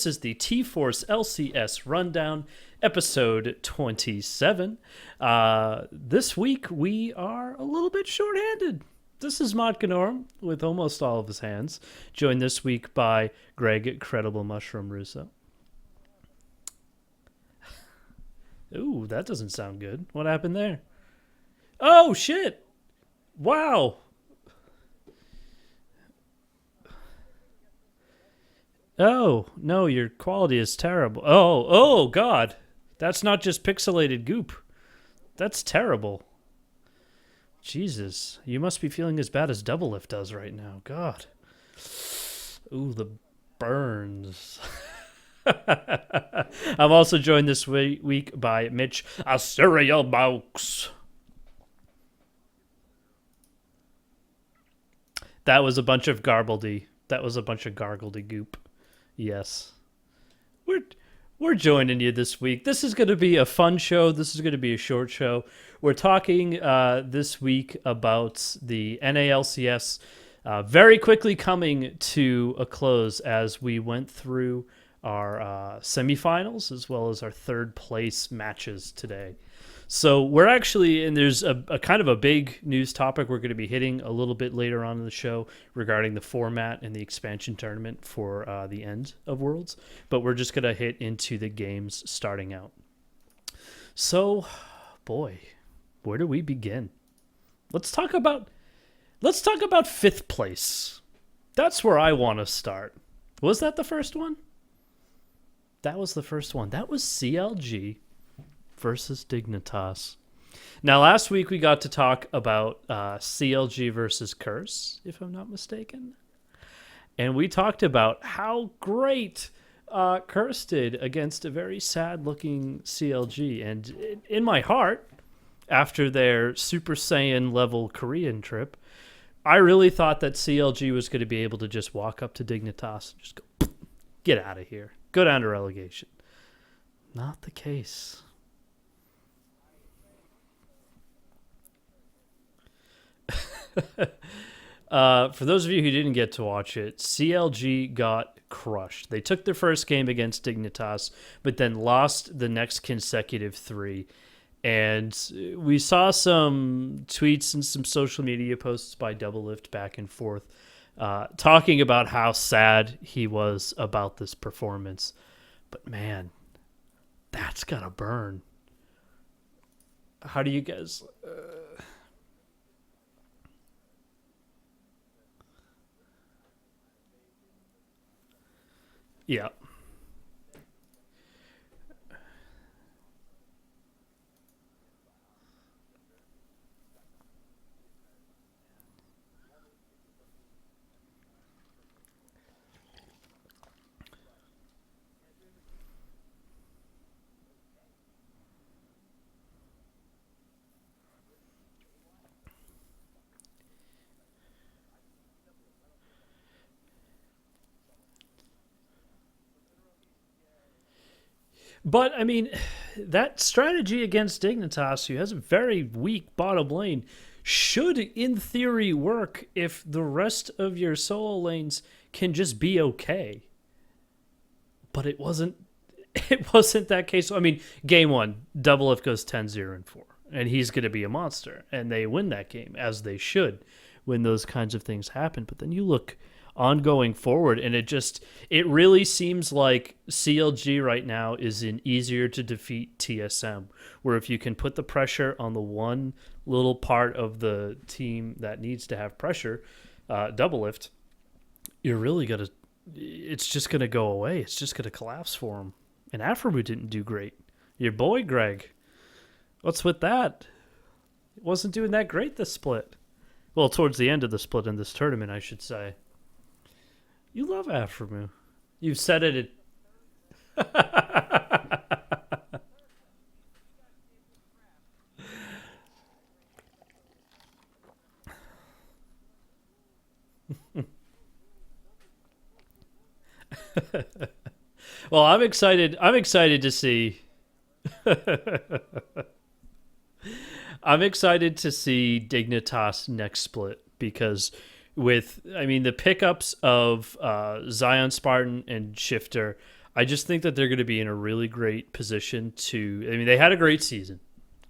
This is the TForce LCS Rundown, episode 27. This week we are a little bit short-handed. This is Mod Norm with almost all of his hands, joined this week by Greg Credible Mushroom Russo. Ooh, that doesn't sound good. What happened there? Oh, shit! Wow! Oh, no, your quality is terrible. Oh, God. That's not just pixelated goop. That's terrible. Jesus, you must be feeling as bad as Doublelift does right now. God. Ooh, the burns. I'm also joined this week by Mitch Cereal Box. That was a bunch of garbledy. That was a bunch of gargledy goop. Yes. We're joining you this week. This is going to be a fun show. This is going to be a short show. We're talking this week about the NALCS very quickly coming to a close as we went through our semifinals as well as our third place matches today. So we're actually, and there's a kind of a big news topic we're going to be hitting a little bit later on in the show regarding the format and the expansion tournament for the end of Worlds. But we're just going to hit into the games starting out. So, boy, where do we begin? Let's talk about fifth place. That's where I want to start. Was that the first one? That was the first one. That was CLG versus Dignitas. Now, last week we got to talk about CLG versus Curse, if I'm not mistaken. And we talked about how great Curse did against a very sad-looking CLG. And in my heart, after their Super Saiyan level Korean trip, I really thought that CLG was going to be able to just walk up to Dignitas and just go, get out of here. Go down to relegation. Not the case. For those of you who didn't get to watch it, CLG got crushed. They took their first game against Dignitas, but then lost the next consecutive three. And we saw some tweets and some social media posts by Doublelift back and forth talking about how sad he was about this performance. But man, that's gotta burn. How do you guys... Yeah. But, I mean, that strategy against Dignitas, who has a very weak bottom lane, should, in theory, work if the rest of your solo lanes can just be okay. But it wasn't that case. I mean, game one, Doublelift goes 10-0-4, and he's going to be a monster. And they win that game, as they should, when those kinds of things happen. But then you look ongoing forward, and it really seems like CLG right now is an easier to defeat TSM, where if you can put the pressure on the one little part of the team that needs to have pressure, Doublelift, you're really gonna, it's just gonna go away. It's just gonna collapse for him. And Afrobu didn't do great. Your boy Greg, what's with that? It wasn't doing that great this split. Well, towards the end of the split in this tournament, I should say. You love Afromu. You've said it. Well, I'm excited. I'm excited to see. I'm excited to see Dignitas next split because with, I mean, the pickups of Zion Spartan and Shifter, I just think that they're going to be in a really great position to. I mean, they had a great season,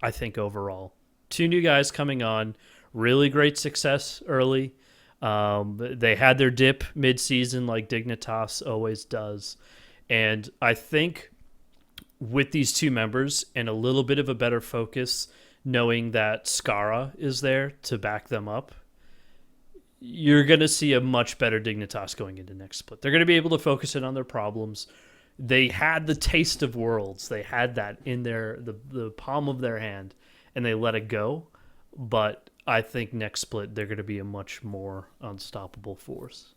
I think, overall. Two new guys coming on, really great success early. They had their dip mid-season, like Dignitas always does. And I think with these two members and a little bit of a better focus, knowing that Skara is there to back them up, you're going to see a much better Dignitas going into next split. They're going to be able to focus in on their problems. They had the taste of Worlds. They had that in the palm of their hand, and they let it go. But I think next split they're going to be a much more unstoppable force.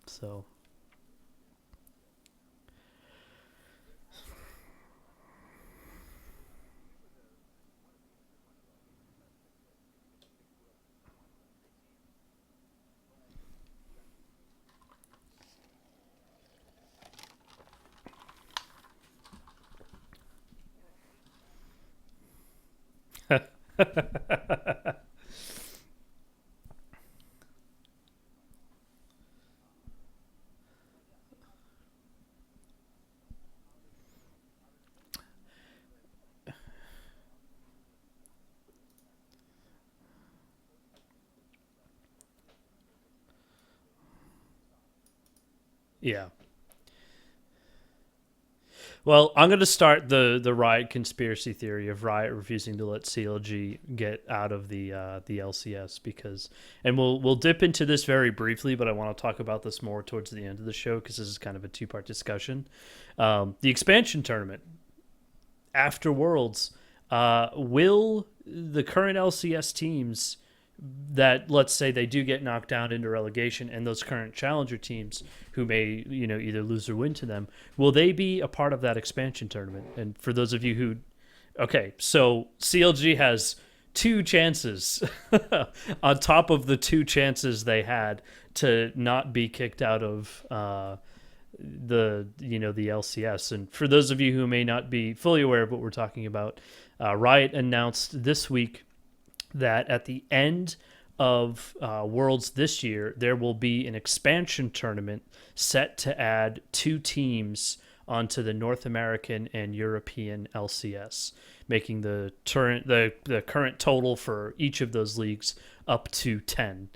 So yeah. Well, I'm going to start the Riot conspiracy theory of Riot refusing to let CLG get out of the LCS because, and we'll dip into this very briefly, but I want to talk about this more towards the end of the show because this is kind of a two-part discussion. The expansion tournament after Worlds, will the current LCS teams that, let's say, they do get knocked down into relegation, and those current challenger teams who may either lose or win to them, will they be a part of that expansion tournament? And for those of you who, okay, so CLG has two chances on top of the two chances they had to not be kicked out of the LCS. And for those of you who may not be fully aware of what we're talking about, Riot announced this week that at the end of Worlds this year, there will be an expansion tournament set to add two teams onto the North American and European LCS, making the current total for each of those leagues up to 10.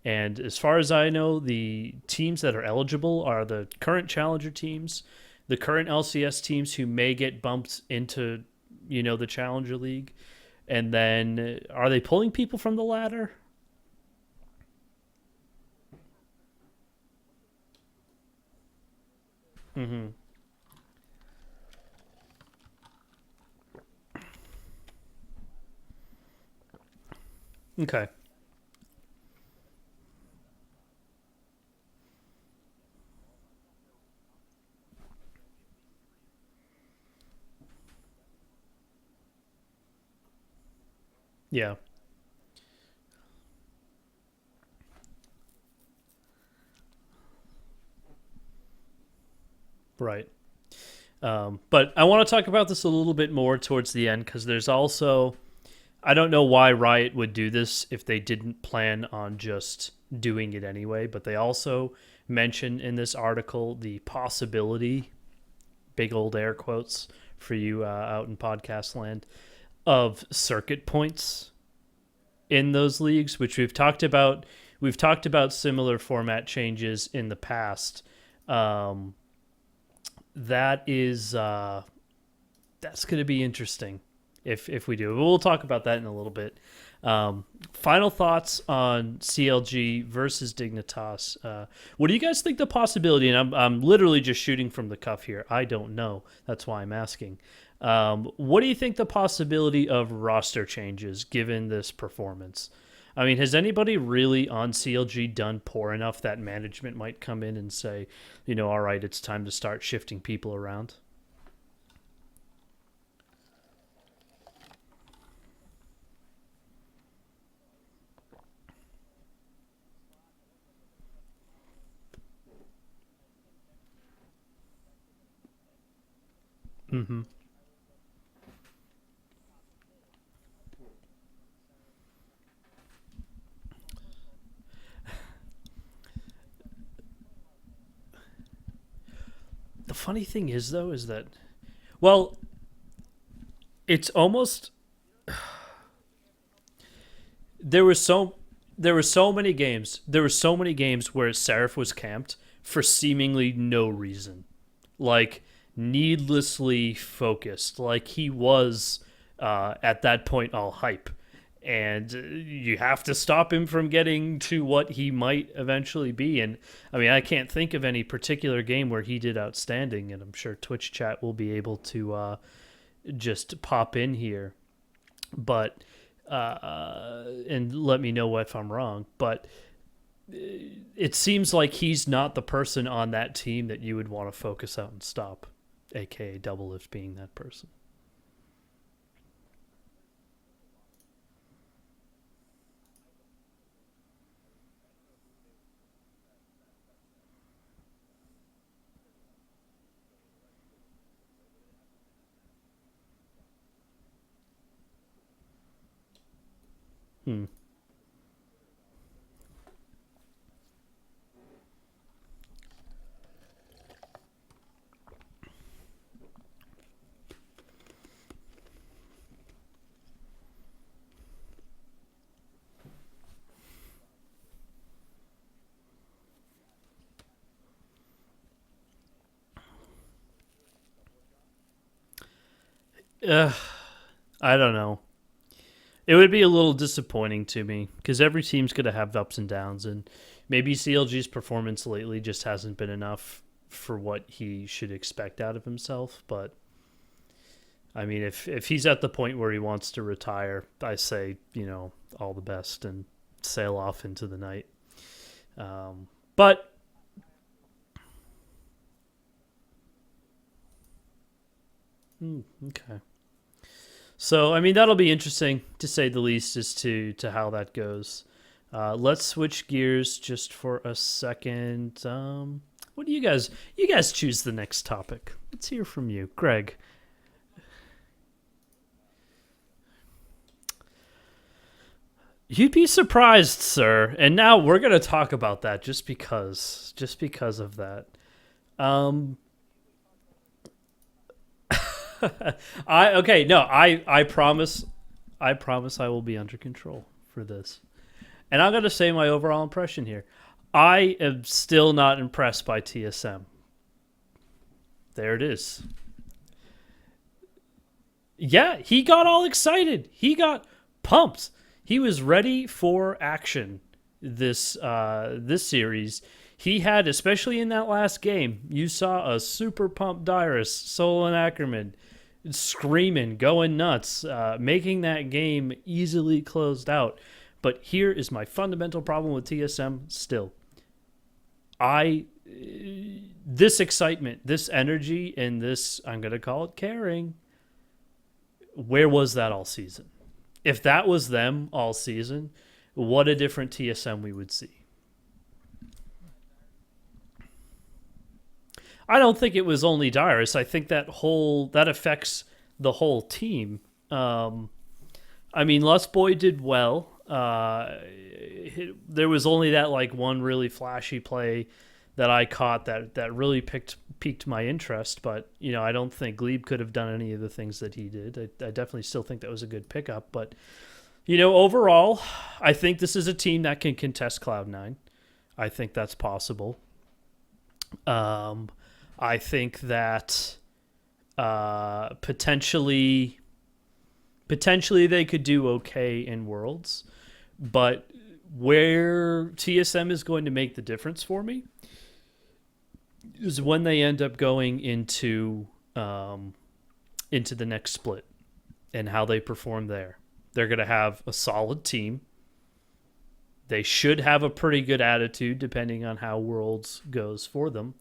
And as far as I know, the teams that are eligible are the current challenger teams, the current LCS teams who may get bumped into, the challenger league. And then are they pulling people from the ladder? Mm-hmm. Okay. Yeah. Right. But I want to talk about this a little bit more towards the end because there's also, I don't know why Riot would do this if they didn't plan on just doing it anyway, but they also mention in this article the possibility, big old air quotes for you out in podcast land, of circuit points in those leagues, which we've talked about. We've talked about similar format changes in the past. Um, that is that's going to be interesting if we do. We'll talk about that in a little bit. Final thoughts on CLG versus Dignitas. What do you guys think the possibility? And I'm literally just shooting from the cuff here. I don't know. That's why I'm asking. What do you think the possibility of roster changes given this performance? I mean, has anybody really on CLG done poor enough that management might come in and say, all right, it's time to start shifting people around? Mm-hmm. The funny thing is, though, is that, well, it's almost there were so there were so many games. There were so many games where Seraph was camped for seemingly no reason, like needlessly focused, like he was at that point all hype, and you have to stop him from getting to what he might eventually be. And I mean, I can't think of any particular game where he did outstanding, and I'm sure Twitch chat will be able to just pop in here, but and let me know if I'm wrong. But it seems like he's not the person on that team that you would want to focus out and stop, aka Double Lift being that person. Hmm. Uh, I don't know. It would be a little disappointing to me because every team's going to have ups and downs, and maybe CLG's performance lately just hasn't been enough for what he should expect out of himself. But I mean, if he's at the point where he wants to retire, I say, all the best and sail off into the night. But okay. So, I mean, that'll be interesting to say the least as to how that goes. Let's switch gears just for a second. What do you guys choose the next topic? Let's hear from you, Greg. You'd be surprised, sir. And now we're gonna talk about that just because of that. Um, I okay, no, I promise I will be under control for this. And I'm gonna say my overall impression here. I am still not impressed by TSM. There it is. Yeah, he got all excited. He got pumped. He was ready for action this series. He had, especially in that last game, you saw a super pumped Dyrus, Solon Ackerman, screaming, going nuts, making that game easily closed out. But here is my fundamental problem with TSM still. I this excitement, this energy, and this, I'm going to call it caring, where was that all season? If that was them all season, what a different TSM we would see. I don't think it was only Dyrus. I think that affects the whole team. I mean, Lust Boy did well. There was only that like one really flashy play that I caught that really piqued my interest. But I don't think Glebe could have done any of the things that he did. I definitely still think that was a good pickup. But overall, I think this is a team that can contest Cloud9. I think that's possible. Um, I think that potentially they could do okay in Worlds, but where TSM is going to make the difference for me is when they end up going into the next split and how they perform there. They're going to have a solid team. They should have a pretty good attitude depending on how Worlds goes for them.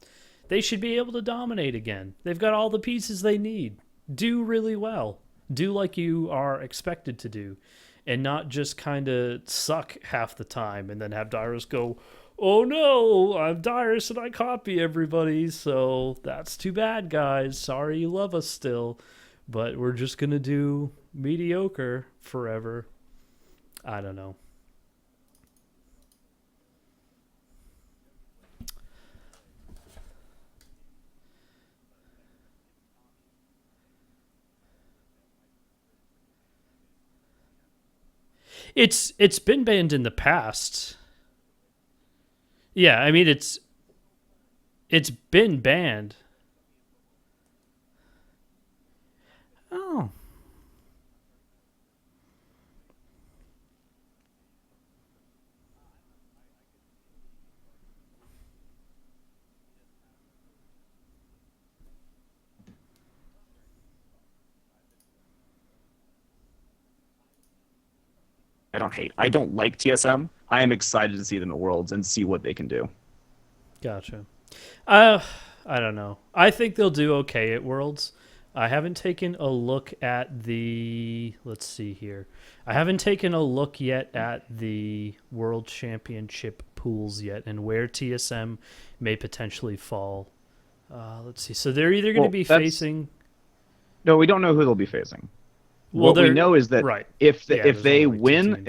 They should be able to dominate again. They've got all the pieces they need. Do really well. Do like you are expected to do. And not just kind of suck half the time and then have Dyrus go, oh no, I'm Dyrus and I copy everybody, so that's too bad, guys. Sorry you love us still, but we're just going to do mediocre forever. I don't know. It's been banned in the past. Yeah, I mean it's been banned. Oh. I don't like TSM. I am excited to see them at Worlds and see what they can do. Gotcha. Uh, I don't know. I think they'll do okay at Worlds. I haven't taken a look at the. Let's see here. I haven't taken a look yet at the World Championship pools yet and where TSM may potentially fall. Let's see. So they're either going to Well, be that's facing. no, we don't know who they'll be facing. Well, What we they're know is that right. if Yeah, if there's only they like two win, teams.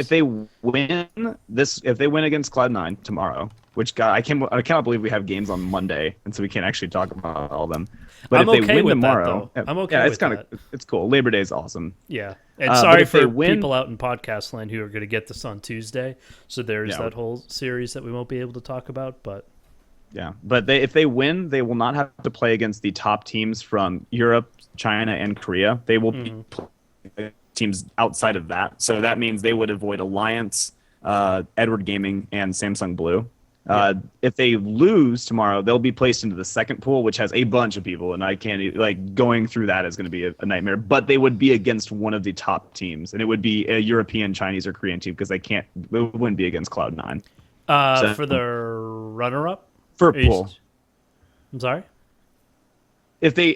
if they win against Cloud9 tomorrow, which God, I cannot believe we have games on Monday, and so we can't actually talk about all of them. But I'm if they okay win with that, tomorrow, though. I'm okay yeah, with it's kind of that. it's cool. Labor Day is awesome. Yeah. And But sorry if they for win, people out in podcast land who are going to get this on Tuesday. So there's yeah, that whole series that we won't be able to talk about. But yeah, but if they win, they will not have to play against the top teams from Europe, China, and Korea. They will be playing teams outside of that. So that means they would avoid Alliance, Edward Gaming, and Samsung Blue. If they lose tomorrow, they'll be placed into the second pool, which has a bunch of people, and I can't like going through that is going to be a nightmare. But they would be against one of the top teams, and it would be a European, Chinese, or Korean team because they can't. It wouldn't be against Cloud9. So for the runner-up, for pool, I'm sorry. if they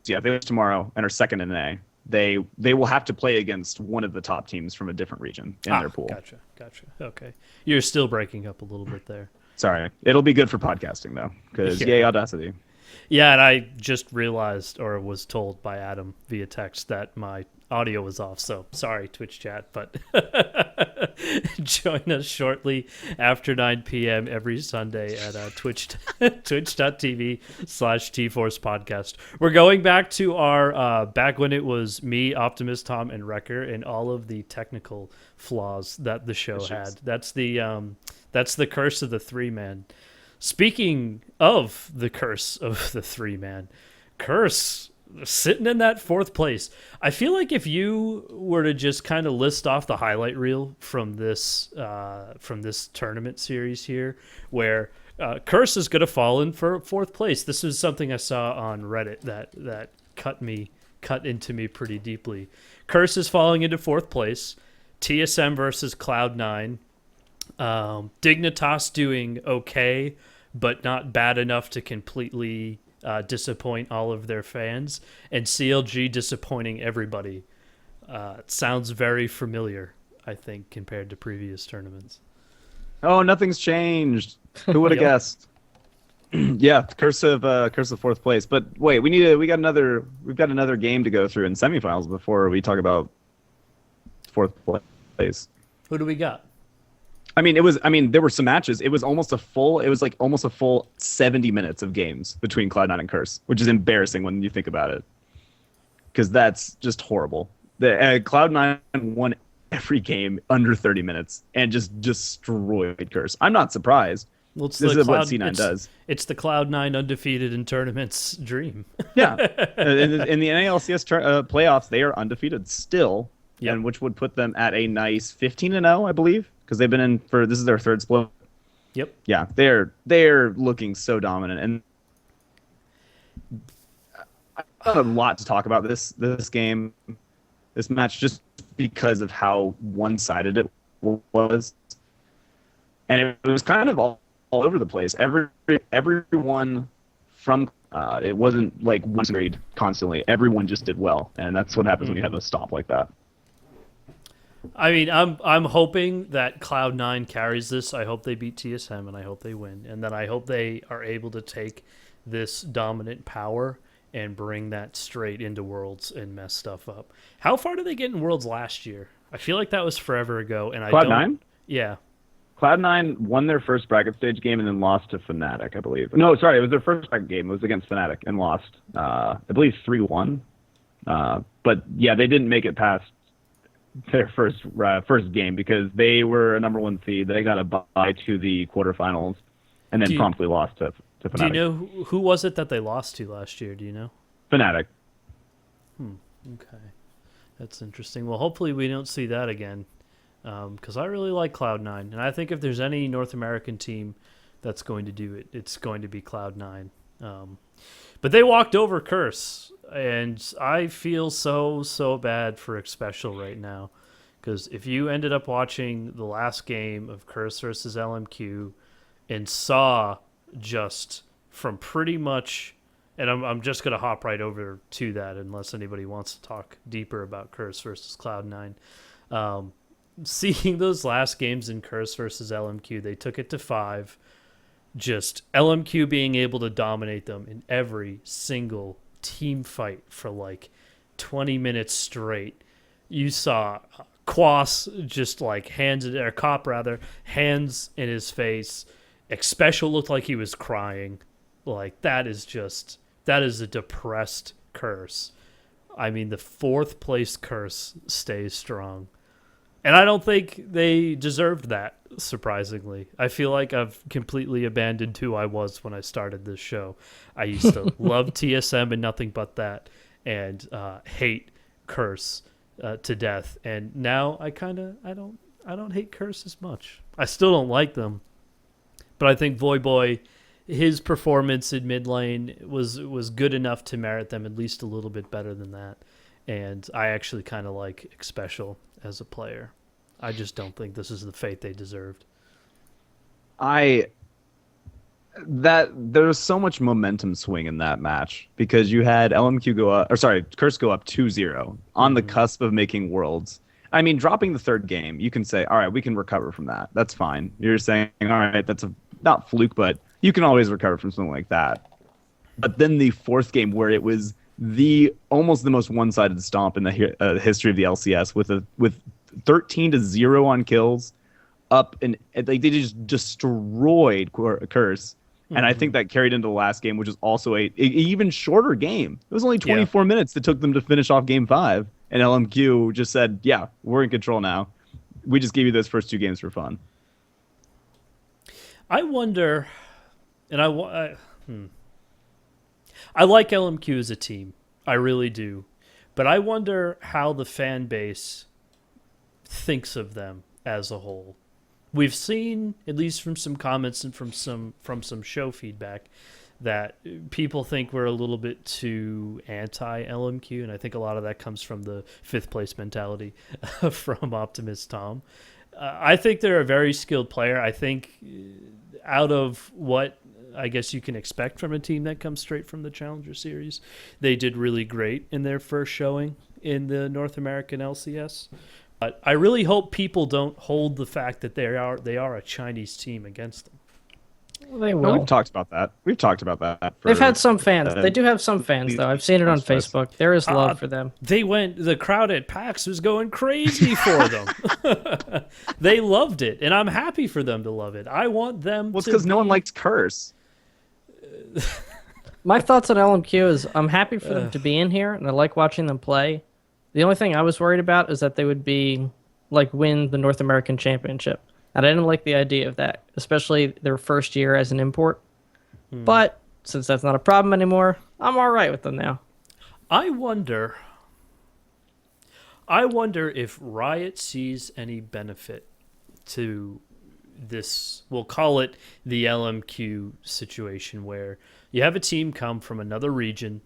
yeah, if they lose tomorrow and are second in A, they will have to play against one of the top teams from a different region in their pool. Gotcha. Okay, you're still breaking up a little bit there. Sorry, it'll be good for podcasting though, because Yeah. yay Audacity. Yeah, and I just realized or was told by Adam via text that my audio was off. So sorry, Twitch chat, but join us shortly after 9 p.m. every Sunday at twitch.tv/TForce podcast. We're going back to our back when it was me, Optimus, Tom, and Wrecker, and all of the technical flaws that the show had. That's the curse of the three man. Speaking of the curse of the three man, Curse sitting in that fourth place. I feel like if you were to just kind of list off the highlight reel from this tournament series here, where Curse is going to fall in for fourth place. This is something I saw on Reddit that cut into me pretty deeply. Curse is falling into fourth place. TSM versus Cloud9. Dignitas doing okay, but not bad enough to completely disappoint all of their fans, and CLG disappointing everybody. It sounds very familiar, I think, compared to previous tournaments. Oh, nothing's changed. Who would have Yep. guessed? Yeah, curse of fourth place. But wait, we've got another game to go through in semifinals before we talk about fourth place. Who do we got? There were some matches. It was almost a full 70 minutes of games between Cloud9 and Curse, which is embarrassing when you think about it. Because that's just horrible. The Cloud9 won every game under 30 minutes and just destroyed Curse. I'm not surprised. Well, it's This the is what Cloud, C9 does. It's the Cloud9 undefeated in tournaments dream. Yeah. In the NALCS playoffs, they are undefeated still, Yep. and which would put them at a nice 15-0, I believe, because they've been in for this is their third split. Yep. Yeah, they're looking so dominant, and I have a lot to talk about this match, just because of how one-sided it was, and it was kind of all over the place. Everyone from it wasn't like one grade constantly. Everyone just did well, and that's what happens when you have a stop like that. I mean, I'm hoping that Cloud9 carries this. I hope they beat TSM, and I hope they win, and then I hope they are able to take this dominant power and bring that straight into Worlds and mess stuff up. How far did they get in Worlds last year? I feel like that was forever ago, and Cloud9? Yeah. Cloud9 won their first bracket stage game and then lost to Fnatic, I believe. No, sorry, it was their first bracket game. It was against Fnatic and lost, I believe, 3-1. But yeah, they didn't make it past their first game because they were a number one seed. They got a bye to the quarterfinals, and then Do you, promptly lost to do you Fnatic. know who was it that they lost to last year? Do you know? Fnatic. Okay, that's interesting. Well, hopefully we don't see that again, because I really like Cloud9, and I think if there's any North American team that's going to do it, it's going to be Cloud9. But they walked over Curse, and I feel so bad for Xpecial right now, because if you ended up watching the last game of Curse versus LMQ and saw just from pretty much, and I'm just going to hop right over to that unless anybody wants to talk deeper about Curse versus Cloud9. Seeing those last games in Curse versus LMQ, they took it to 5. Just LMQ being able to dominate them in every single team fight for like 20 minutes straight. You saw Quas just like Cop rather, hands in his face. Xpecial looked like he was crying. Like that is a depressed Curse. I mean, the 4th place Curse stays strong. And I don't think they deserved that, surprisingly. I feel like I've completely abandoned who I was when I started this show. I used to love TSM and nothing but that, and hate Curse to death. And now I don't hate Curse as much. I still don't like them, but I think Voyboy, his performance in mid lane was good enough to merit them at least a little bit better than that. And I actually kind of like Xpecial as a player. I just don't think this is the fate they deserved. There's so much momentum swing in that match because you had LMQ go up, or sorry, Curse go up 2-0 on the cusp of making Worlds. I mean, dropping the 3rd game, you can say, all right, we can recover from that. That's fine. You're saying, all right, that's not fluke, but you can always recover from something like that. But then the 4th game where it was almost the most one-sided stomp in the history of the LCS with 13-0 on kills, up and like they just destroyed Curse, and I think that carried into the last game, which is also a even shorter game. It was only 24 minutes that took them to finish off Game 5, and LMQ just said, "Yeah, we're in control now. We just gave you those first 2 games for fun." I wonder, and I like LMQ as a team. I really do. But I wonder how the fan base thinks of them as a whole. We've seen, at least from some comments and from some show feedback, that people think we're a little bit too anti-LMQ, and I think a lot of that comes from the 5th place mentality from Optimus Tom. I think they're a very skilled player. I think out of what I guess you can expect from a team that comes straight from the Challenger Series, they did really great in their first showing in the North American LCS. But I really hope people don't hold the fact that they are a Chinese team against them. Well, they No, will. we've talked about that. They've had some fans. They do have some fans, though. I've seen it on Facebook. There is love for them. The crowd at PAX was going crazy for them. They loved it, and I'm happy for them to love it. I want them Well, it's because no one likes Curse. My thoughts on LMQ is I'm happy for them to be in here, and I like watching them play. The only thing I was worried about is that they would win the North American Championship. And I didn't like the idea of that, especially their first year as an import. But since that's not a problem anymore, I'm all right with them now. I wonder if Riot sees any benefit to this, we'll call it the LMQ situation, where you have a team come from another region,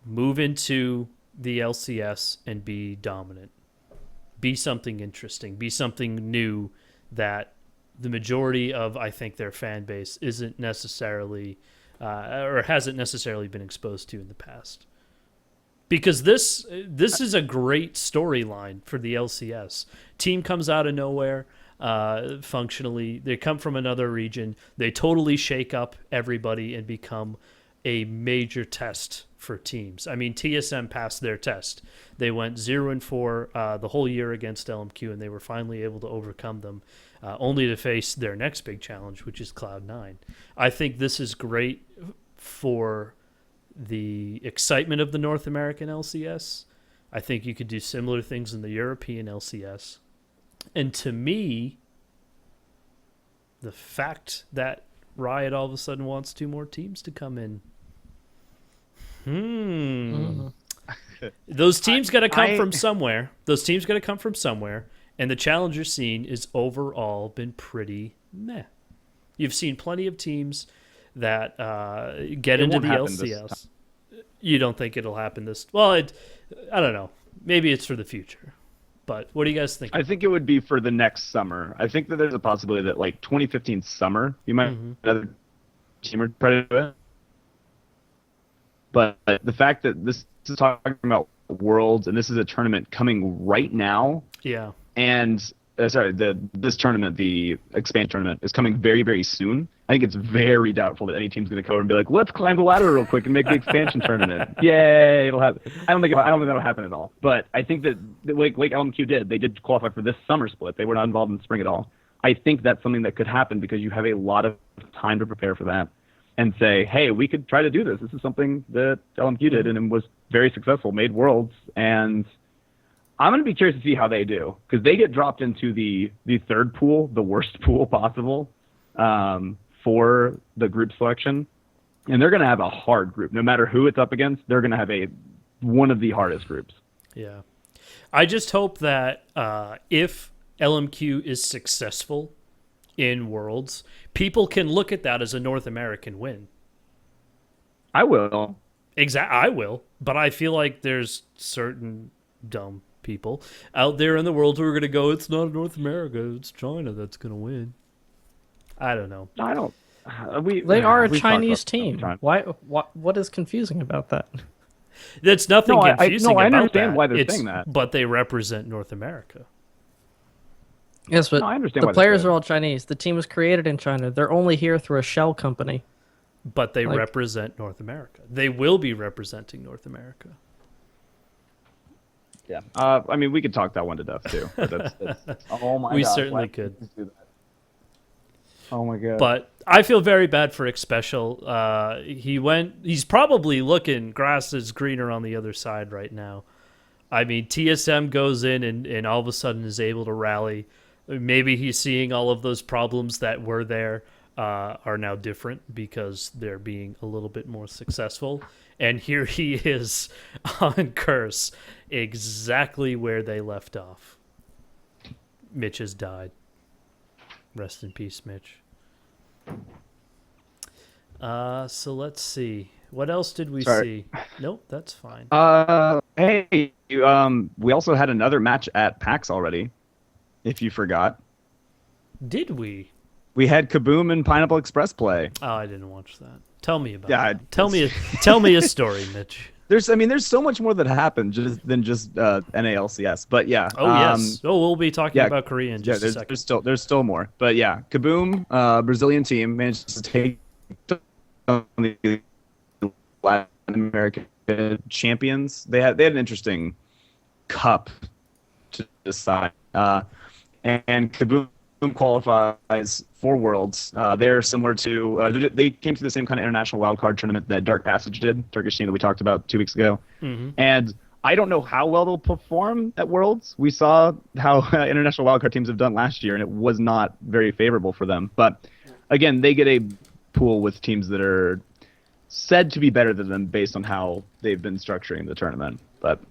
move into the LCS, and be dominant. Be something interesting. Be something new that the majority of, I think, their fan base isn't necessarily or hasn't necessarily been exposed to in the past. Because this is a great storyline for the LCS. Team comes out of nowhere. Functionally, they come from another region. They totally shake up everybody and become a major test for teams. I mean, TSM passed their test. They went 0-4 the whole year against LMQ, and they were finally able to overcome them, only to face their next big challenge, which is Cloud9. I think this is great for the excitement of the North American LCS. I think you could do similar things in the European LCS. And to me, the fact that Riot all of a sudden wants 2 more teams to come in. Those teams got to come from somewhere. Those teams got to come from somewhere. And the challenger scene is overall been pretty meh. You've seen plenty of teams that get into the LCS. You don't think it'll happen this? Well, I don't know. Maybe it's for the future. But what do you guys think? I think it would be for the next summer. I think that there's a possibility that like 2015 summer, you might another team or try to do it. But the fact that this is talking about Worlds and this is a tournament coming right now. Yeah. And this tournament, the expansion tournament, is coming very, very soon. I think it's very doubtful that any team's going to come over and be like, let's climb the ladder real quick and make the expansion tournament. Yay, it'll happen. I don't think that'll happen at all. But I think that like LMQ did. They did qualify for this summer split. They were not involved in spring at all. I think that's something that could happen because you have a lot of time to prepare for that and say, hey, we could try to do this. This is something that LMQ did and was very successful, made Worlds, and I'm going to be curious to see how they do because they get dropped into the third pool, the worst pool possible for the group selection. And they're going to have a hard group. No matter who it's up against, they're going to have one of the hardest groups. Yeah. I just hope that if LMQ is successful in Worlds, people can look at that as a North American win. I will. I will. But I feel like there's certain dumb people out there in the world who are going to go, it's not North America, it's China that's going to win. I don't know. I don't. They are a Chinese team. Why? What is confusing about that? There's nothing confusing about that. I understand why they're saying that. But they represent North America. Yes, but I understand the players are all Chinese. The team was created in China. They're only here through a shell company. But they represent North America. They will be representing North America. Yeah. I mean, we could talk that one to death, too. But oh, my God. We certainly could. Oh, my God. But I feel very bad for Xpecial. He's probably looking, grass is greener on the other side right now. I mean, TSM goes in and all of a sudden is able to rally. Maybe he's seeing all of those problems that were there are now different because they're being a little bit more successful. And here he is on Curse, exactly where they left off. Mitch has died. Rest in peace, Mitch. So let's see. What else did we see? Nope, that's fine. Hey, we also had another match at PAX already, if you forgot. Did we? We had Kaboom and Pineapple Express play. Oh, I didn't watch that. Tell me about it. Tell me a story, Mitch. There's so much more that happened than just NALCS. But yeah. Oh yes. Oh, we'll be talking about Korea in just a second. There's still more. But yeah, Kaboom, Brazilian team managed to take on the Latin American champions. They had an interesting cup to decide. And Kaboom qualifies for Worlds. They're similar to they came to the same kind of international wildcard tournament that Dark Passage did, Turkish team that we talked about 2 weeks ago. Mm-hmm. And I don't know how well they'll perform at Worlds. We saw how international wildcard teams have done last year, and it was not very favorable for them. But again, they get a pool with teams that are said to be better than them based on how they've been structuring the tournament. But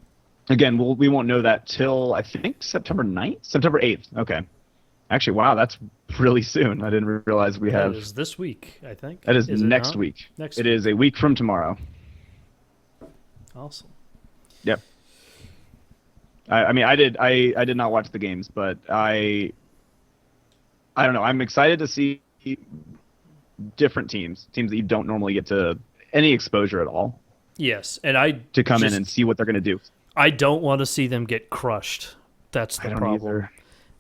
again, we won't know that till I think September 8th. Okay. Actually, wow, that's really soon. I didn't realize we have. It is this week, I think. That is next week. It is a week from tomorrow. Awesome. Yep. I mean, I did not watch the games, but I don't know. I'm excited to see different teams that you don't normally get to any exposure at all. Yes, and to come in and see what they're going to do. I don't want to see them get crushed. That's the problem. Either.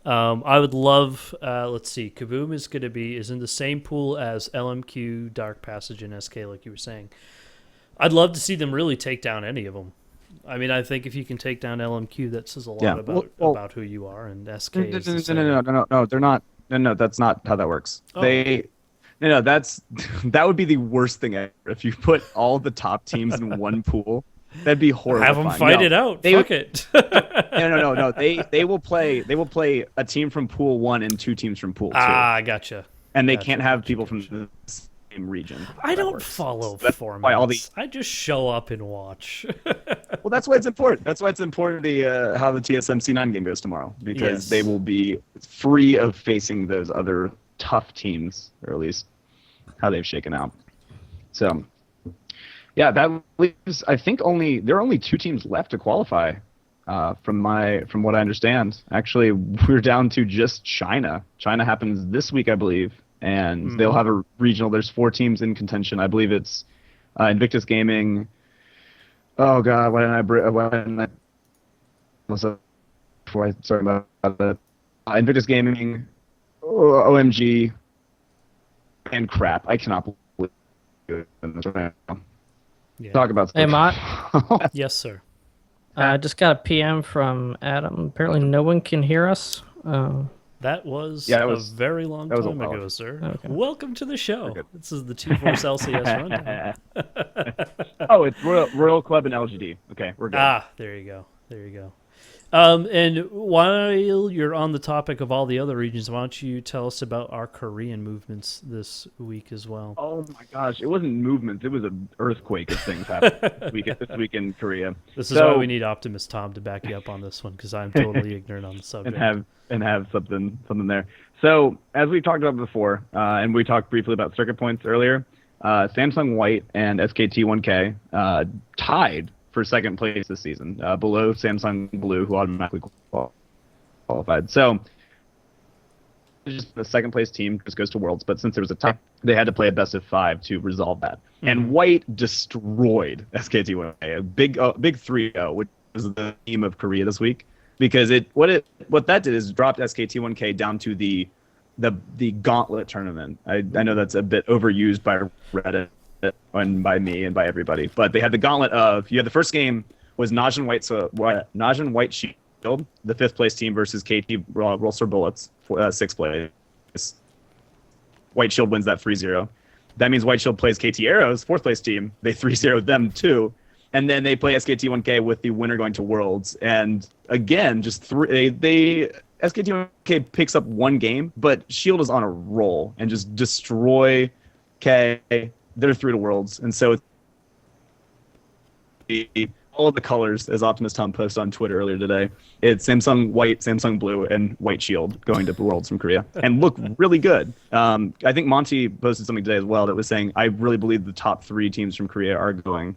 I would love. Let's see. Kaboom is in the same pool as LMQ, Dark Passage, and SK, like you were saying. I'd love to see them really take down any of them. I mean, I think if you can take down LMQ, that says a lot about who you are. And SK is the same. No, they're not. No, that's not how that works. Oh. That would be the worst thing ever if you put all the top teams in one pool. That'd be horrible. Have them fight it out. Fuck it. No. They will play a team from Pool 1 and 2 teams from Pool 2. Gotcha. And they Gotcha, can't have gotcha, people gotcha. from the same region. I That don't works. follow So that's formats. why all the I just show up and watch. Well, that's why it's important. That's why it's important how the TSMC9 game goes tomorrow, because Yes. they will be free of facing those other tough teams, or at least how they've shaken out. So, yeah, that leaves. I think there are only 2 teams left to qualify, from what I understand. Actually, we're down to just China. China happens this week, I believe, and they'll have a regional. There's 4 teams in contention. I believe it's Invictus Gaming. Oh God, why didn't I before I started about that? Invictus Gaming, OMG, and crap. I cannot believe this right now. Yeah. Talk about stuff. Hey, Mott. Yes, sir. I just got a PM from Adam. Apparently, no one can hear us. That was Yeah, a very long that was a time while ago, ago. sir. Okay. Welcome to the show. This is the TForce LCS Rundown. Oh, it's Royal Club and LGD. Okay, we're good. There you go. There you go. And while you're on the topic of all the other regions, why don't you tell us about our Korean movements this week as well? Oh my gosh, it wasn't movements. It was an earthquake of things happening this week in Korea. This is why we need Optimus Tom to back you up on this one, because I'm totally ignorant on the subject. and have something there. So as we talked about before, and we talked briefly about circuit points earlier, Samsung White and SKT1K tied for second place this season, below Samsung Blue, who automatically qualified. So just the second place team just goes to Worlds, but since there was a tie, they had to play a best of 5 to resolve that. And White destroyed SKT1K, a big 3-0, which was the team of Korea this week, because what that did is dropped SKT1K down to the gauntlet tournament. I know that's a bit overused by Reddit and by me and by everybody, but they had the gauntlet of, you had the first game was Najin White Shield, the 5th place team, versus KT Rolster Bullets, 6th place. White Shield wins that 3-0. That means White Shield plays KT Arrows, 4th place team. They 3-0 them too. And then they play SKT1K with the winner going to Worlds. And again, just SKT1K picks up one game, but Shield is on a roll and just destroy K. They're through to Worlds. And so all of the colors, as Optimus Tom posted on Twitter earlier today, it's Samsung White, Samsung Blue, and White Shield going to Worlds from Korea and look really good. I think Monty posted something today as well that was saying, I really believe the top 3 teams from Korea are going.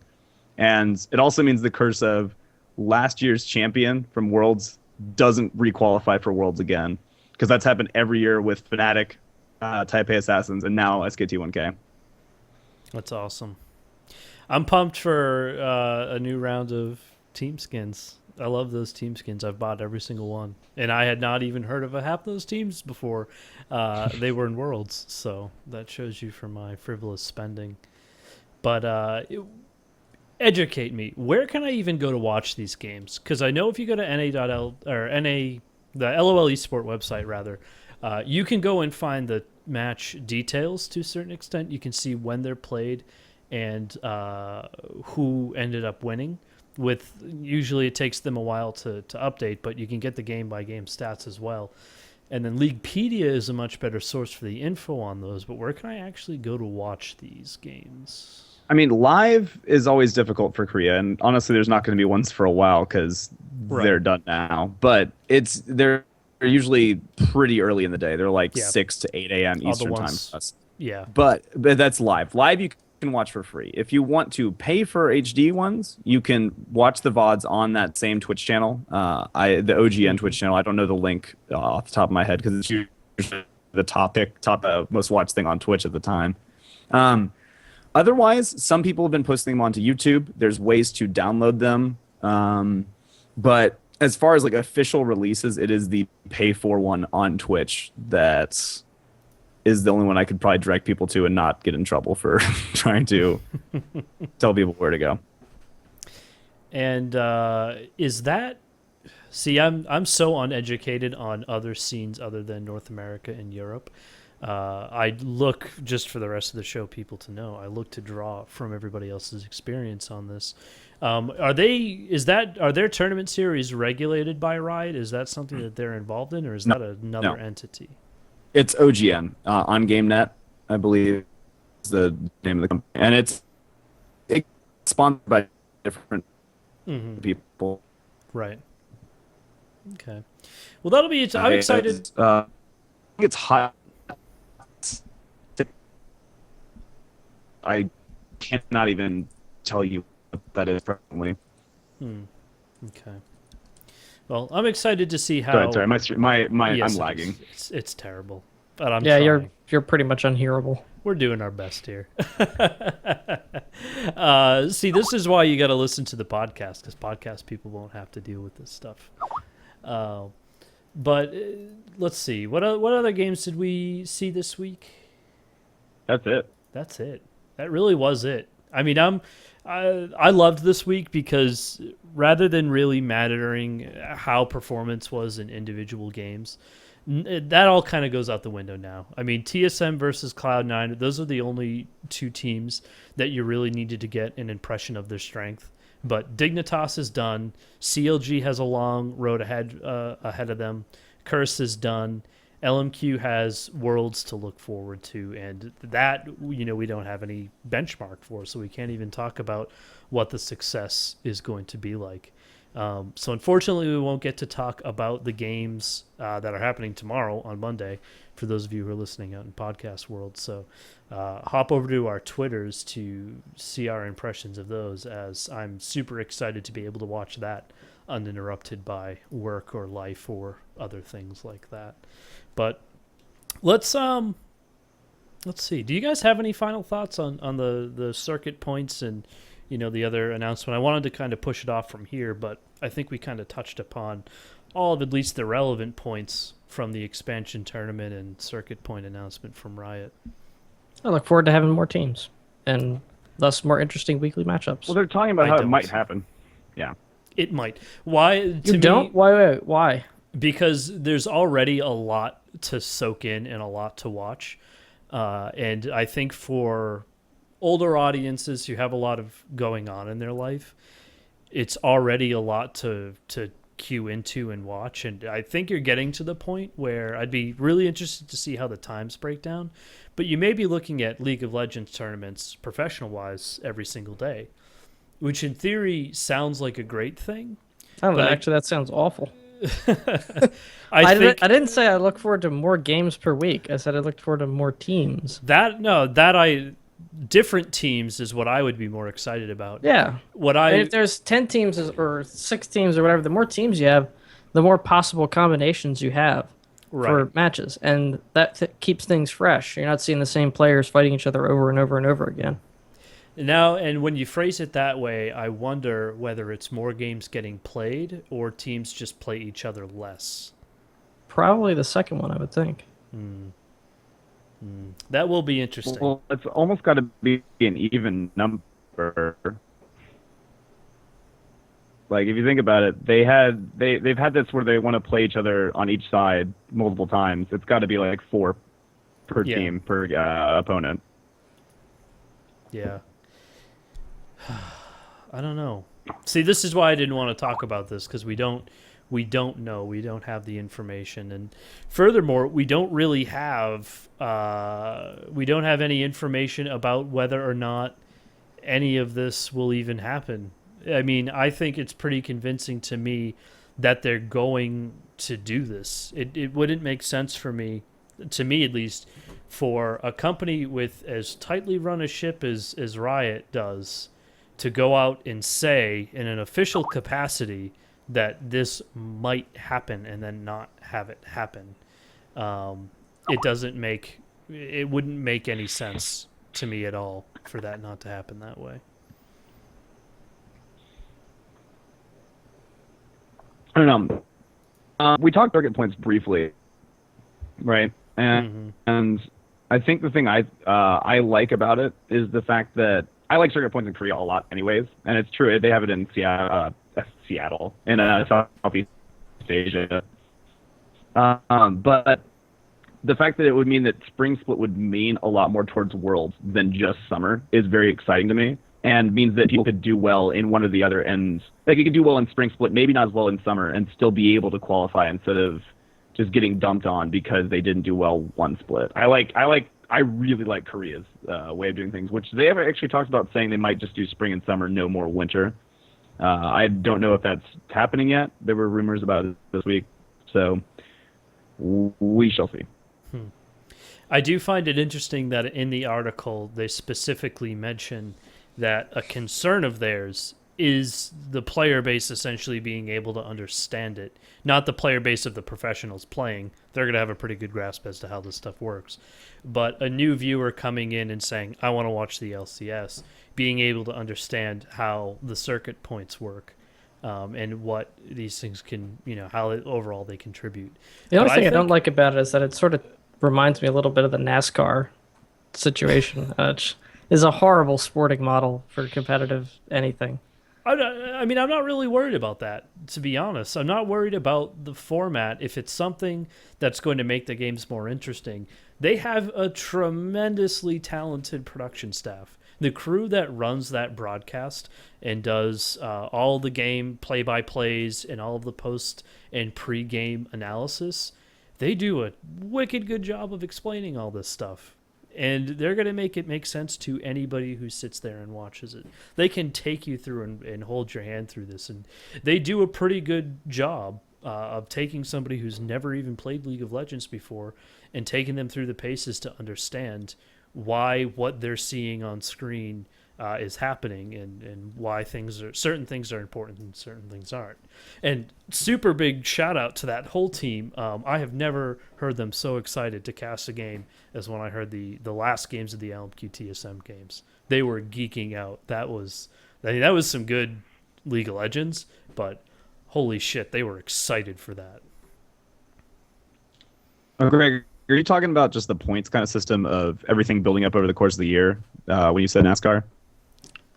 And it also means the curse of last year's champion from Worlds doesn't requalify for Worlds again, because that's happened every year with Fnatic, Taipei Assassins, and now SKT1K. That's awesome. I'm pumped for a new round of team skins. I love those team skins. I've bought every single one. And I had not even heard of half those teams before they were in Worlds. So that shows you for my frivolous spending. But educate me. Where can I even go to watch these games? Because I know if you go to the LOL Esport website, rather, you can go and find the match details to a certain extent. You can see when they're played and who ended up winning. Usually it takes them a while to update, but you can get the game-by-game stats as well. And then Leaguepedia is a much better source for the info on those, but where can I actually go to watch these games? I mean, live is always difficult for Korea, and honestly, there's not going to be ones for a while because they're done now. But they're usually pretty early in the day. They're like 6 to 8 a.m. Eastern time. Yeah. But that's live. Live you can watch for free. If you want to pay for HD ones, you can watch the VODs on that same Twitch channel. The OGN Twitch channel. I don't know the link off the top of my head because it's usually the top most watched thing on Twitch at the time. Otherwise, some people have been posting them onto YouTube. There's ways to download them. But as far as like official releases, it is the pay for one on Twitch that is the only one I could probably direct people to and not get in trouble for trying to tell people where to go. And is that... See, I'm so uneducated on other scenes other than North America and Europe. I look, just for the rest of the show, people to know, I look to draw from everybody else's experience on this. Are their tournament series regulated by Riot? Is that something that they're involved in, or is that another no. entity? It's OGN on GameNet, I believe, is the name of the company, and it's sponsored by different people. Right. Okay. Well, that'll be. I'm excited. I think it's hot. I cannot even tell you what that is probably. Okay. Well, I'm excited to see how. Go ahead, sorry, Yes, I'm lagging. It's terrible, but I'm Yeah, trying. you're pretty much unhearable. We're doing our best here. See, this is why you got to listen to the podcast, because podcast people won't have to deal with this stuff. But let's see. What other games did we see this week? That's it. That's it. That really was it. I mean, I loved this week because rather than really mattering how performance was in individual games, that all kind of goes out the window now. I mean, TSM versus Cloud9, those are the only two teams that you really needed to get an impression of their strength. But Dignitas is done. CLG has a long road ahead of them. Curse is done. LMQ has Worlds to look forward to, and that, we don't have any benchmark for, so we can't even talk about what the success is going to be like. So unfortunately, we won't get to talk about the games that are happening tomorrow on Monday, for those of you who are listening out in podcast world. So hop over to our Twitters to see our impressions of those, as I'm super excited to be able to watch that uninterrupted by work or life or other things like that. But let's see. Do you guys have any final thoughts on the circuit points and the other announcement? I wanted to kind of push it off from here, but I think we kind of touched upon all of at least the relevant points from the expansion tournament and circuit point announcement from Riot. I look forward to having more teams and thus more interesting weekly matchups. Well, they're talking about how it might happen. Yeah. It might. Why? You don't? Why? Because there's already a lot to soak in and a lot to watch. And I think for older audiences who have a lot of going on in their life, it's already a lot to cue into and watch. And I think you're getting to the point where I'd be really interested to see how the times break down. But you may be looking at League of Legends tournaments professional-wise every single day, which in theory sounds like a great thing. Actually, that sounds awful. I didn't say I look forward to more games per week. I said I looked forward to more teams. Different teams is what I would be more excited about. Yeah. If there's 10 teams or 6 teams or whatever, the more teams you have, the more possible combinations you have for matches, and that keeps things fresh. You're not seeing the same players fighting each other over and over and over again. Now, and when you phrase it that way, I wonder whether it's more games getting played or teams just play each other less. Probably the second one, I would think. That will be interesting. Well, it's almost got to be an even number. Like, if you think about it, they've had this where they want to play each other on each side multiple times. It's got to be like 4 per team, per opponent. Yeah. I don't know. See, this is why I didn't want to talk about this, because we don't know. We don't have the information, and furthermore, we don't really have any information about whether or not any of this will even happen. I mean, I think it's pretty convincing to me that they're going to do this. It wouldn't make sense for me, to me at least, for a company with as tightly run a ship as Riot does to go out and say in an official capacity that this might happen and then not have it happen. It wouldn't make any sense to me at all for that not to happen that way. I don't know. We talked circuit points briefly, right? And I think the thing I like about it is the fact that I like circuit points in Korea a lot, anyways, and it's true they have it in Seattle in Southeast Asia. But the fact that it would mean that spring split would mean a lot more towards Worlds than just summer is very exciting to me, and means that people could do well in one or the other ends. Like, you could do well in spring split, maybe not as well in summer, and still be able to qualify instead of just getting dumped on because they didn't do well one split. I really like Korea's way of doing things, which they ever actually talked about saying they might just do spring and summer, no more winter. I don't know if that's happening yet. There were rumors about it this week, so we shall see. I do find it interesting that in the article they specifically mention that a concern of theirs is the player base essentially being able to understand it, not the player base of the professionals playing. They're going to have a pretty good grasp as to how this stuff works. But a new viewer coming in and saying, I want to watch the LCS, being able to understand how the circuit points work, and what these things can, how overall they contribute. The only thing I don't like about it is that it sort of reminds me a little bit of the NASCAR situation, which is a horrible sporting model for competitive anything. I mean, I'm not really worried about that, to be honest. I'm not worried about the format. If it's something that's going to make the games more interesting, they have a tremendously talented production staff. The crew that runs that broadcast and does all the game play-by-plays and all of the post and pre-game analysis, they do a wicked good job of explaining all this stuff. And they're going to make it make sense to anybody who sits there and watches it. They can take you through and hold your hand through this. And they do a pretty good job of taking somebody who's never even played League of Legends before and taking them through the paces to understand why what they're seeing on screen is happening, and why certain things are important and certain things aren't. And super big shout out to that whole team. I have never heard them so excited to cast a game as when I heard the last games of the LMQ TSM games. They were geeking out. That was some good League of Legends, but holy shit, they were excited for that. Oh, Greg, are you talking about just the points kind of system of everything building up over the course of the year when you said NASCAR?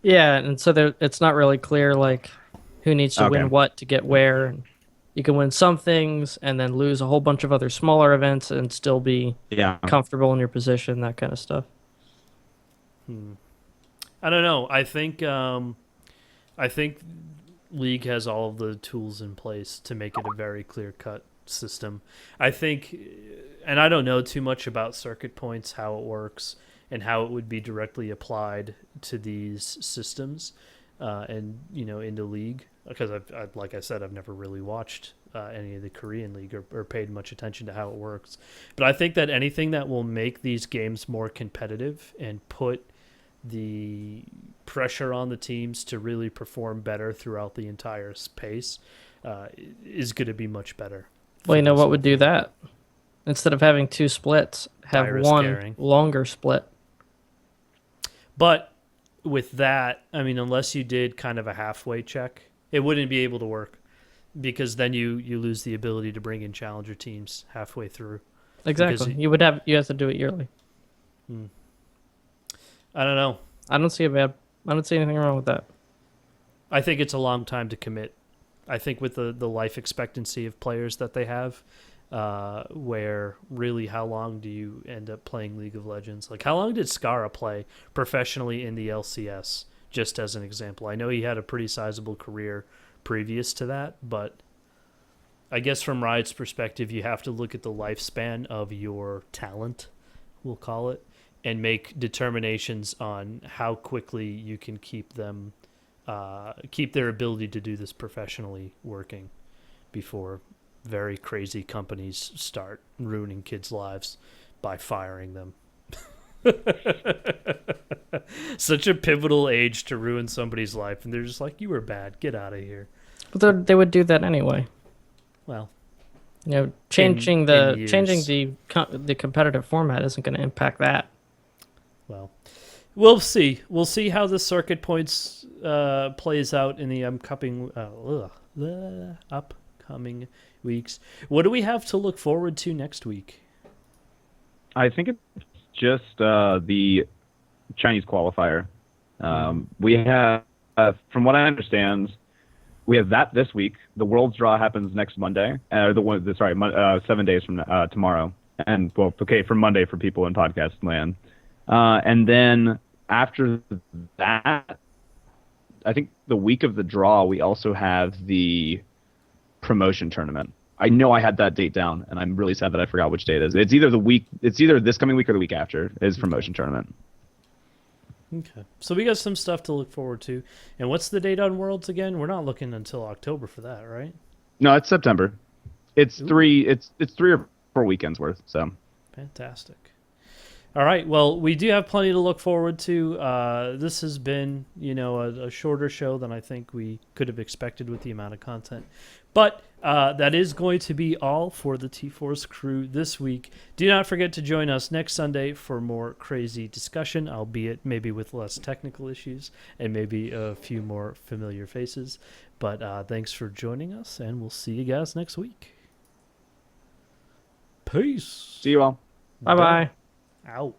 Yeah, and so it's not really clear like who needs to win what to get where. And you can win some things and then lose a whole bunch of other smaller events and still be comfortable in your position, that kind of stuff. I don't know. I think League has all of the tools in place to make it a very clear-cut system. I think, and I don't know too much about circuit points, how it works, and how it would be directly applied to these systems, and into League, because I've like I said, I've never really watched any of the Korean League or paid much attention to how it works. But I think that anything that will make these games more competitive and put the pressure on the teams to really perform better throughout the entire pace is going to be much better. Well, what would do that? Instead of having two splits, have one longer split. But with that, I mean, unless you did kind of a halfway check, it wouldn't be able to work, because then you lose the ability to bring in challenger teams halfway through. Exactly. You have to do it yearly. I don't know. I don't see anything wrong with that. I think it's a long time to commit. I think with the life expectancy of players that they have, where really how long do you end up playing League of Legends? Like, how long did Skara play professionally in the LCS, just as an example? I know he had a pretty sizable career previous to that, but I guess from Riot's perspective, you have to look at the lifespan of your talent, we'll call it, and make determinations on how quickly you can keep them, keep their ability to do this professionally working before very crazy companies start ruining kids' lives by firing them. Such a pivotal age to ruin somebody's life, and they're just like, you were bad, get out of here. But they would do that anyway. Well, changing the competitive format isn't going to impact that. Well, we'll see. We'll see how the circuit points plays out in the upcoming weeks. What do we have to look forward to next week? I think it's just the Chinese qualifier. We have, from what I understand, we have that this week. The World's draw happens next Monday. 7 days from tomorrow. and well, okay, for Monday for people in podcast land. And then after that, I think the week of the draw, we also have the promotion tournament. I know I had that date down, and I'm really sad that I forgot which day it is. It's either this coming week or the week after is promotion tournament. Okay. So we got some stuff to look forward to. And what's the date on Worlds again? We're not looking until October for that, right? No, it's September. It's it's 3 or 4 weekends worth. So Fantastic. All right. Well, we do have plenty to look forward to. This has been, a shorter show than I think we could have expected with the amount of content. But that is going to be all for the TForce crew this week. Do not forget to join us next Sunday for more crazy discussion, albeit maybe with less technical issues and maybe a few more familiar faces. But thanks for joining us, and we'll see you guys next week. Peace. see you all. Bye bye. Out.